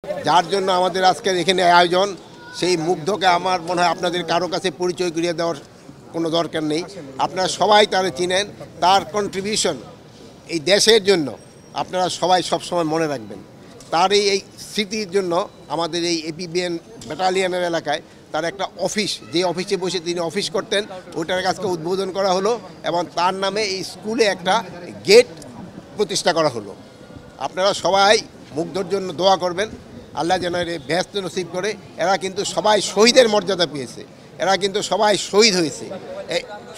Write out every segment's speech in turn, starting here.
যার জন্য আমাদের আজকের এখানে আয়োজন, সেই মুগ্ধকে আমার মনে হয় আপনাদের কারো কাছে পরিচয় করিয়ে দেওয়ার কোনো দরকার নেই। আপনারা সবাই তারা চিনেন, তার কন্ট্রিবিউশন এই দেশের জন্য আপনারা সবাই সবসময় মনে রাখবেন। তার এই স্মৃতির জন্য আমাদের এই এপিবিএন ব্যাটালিয়নের এলাকায় তার একটা অফিস, যে অফিসে বসে তিনি অফিস করতেন, ওটার কাজকে উদ্বোধন করা হলো এবং তার নামে এই স্কুলে একটা গেট প্রতিষ্ঠা করা হলো। আপনারা সবাই মুগ্ধর জন্য দোয়া করবেন, আল্লাহ যেন এর ব্যস্ত নসিব করে। এরা কিন্তু সবাই শহীদের মর্যাদা পেয়েছে, এরা কিন্তু সবাই শহীদ হয়েছে।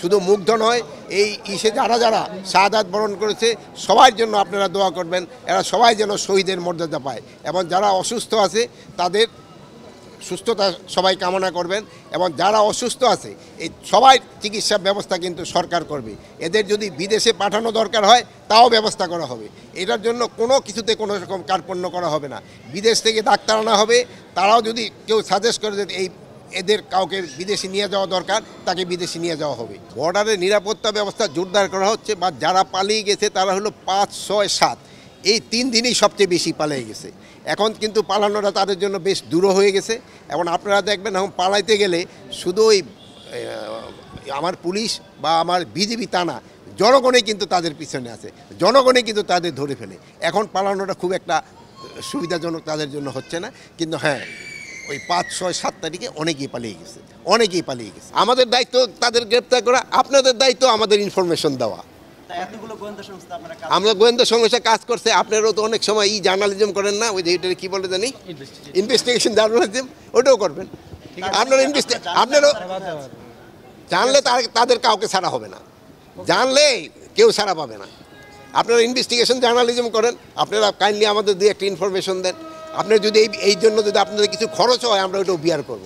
শুধু মুগ্ধ নয়, এই ইসে যারা যারা শাহাদাত বরণ করেছে সবার জন্য আপনারা দোয়া করবেন, এরা সবাই যেন শহীদের মর্যাদা পায়। এবং যারা অসুস্থ আছে তাদের সুস্থতা সবাই কামনা করবেন। এবং যারা অসুস্থ আছে এই সবাই চিকিৎসা ব্যবস্থা কিন্তু সরকার করবে। এদের যদি বিদেশে পাঠানো দরকার হয় তাও ব্যবস্থা করা হবে। এটার জন্য কোনো কিছুতে কোনো রকম কার্পণ্য করা হবে না। বিদেশ থেকে ডাক্তার আনা হবে, তারাও যদি কেউ সাজেস্ট করে যে এদের কাউকে বিদেশে নিয়ে যাওয়া দরকার, তাকে বিদেশে নিয়ে যাওয়া হবে। বর্ডারের নিরাপত্তা ব্যবস্থা জোরদার করা হচ্ছে, বা যারা পালিয়ে গেছে তারা হলো 5, 6, 7 এই 3 দিনই সবচেয়ে বেশি পালিয়ে গেছে। এখন কিন্তু পালানোটা তাদের জন্য বেশ দূর হয়ে গেছে। এবং আপনারা দেখবেন এখন পালাইতে গেলে শুধু ওই আমার পুলিশ বা আমার বিজিবি তা না, জনগণই কিন্তু তাদের পিছনে আছে, জনগণই কিন্তু তাদের ধরে ফেলে। এখন পালানোটা খুব একটা সুবিধাজনক তাদের জন্য হচ্ছে না। কিন্তু হ্যাঁ, ওই 5, 6, 7 তারিখে অনেকেই পালিয়ে গেছে, অনেকেই পালিয়ে গেছে। আমাদের দায়িত্ব তাদের গ্রেপ্তার করা, আপনাদের দায়িত্ব আমাদের ইনফরমেশন দেওয়া। আমরা গোয়েন্দা সংস্থা কাজ করছে, আপনারাও তো অনেক সময় জার্নালিজম করেন না, ওই যে এটা কি বলে জানি, ইনভেস্টিগেশন জার্নালিজম, ওটাও করবেন আপনারা। আপনারও জানলে তাদের কাউকে ছাড়া হবে না, জানলে কেউ ছাড়া পাবে না। আপনারা ইনভেস্টিগেশন জার্নালিজম করেন, আপনারা কাইন্ডলি আমাদের 2 একটা ইনফরমেশন দেন। আপনার যদি এই জন্য যদি আপনাদের কিছু খরচ হয় আমরা ওটাও বিয়ার করবো।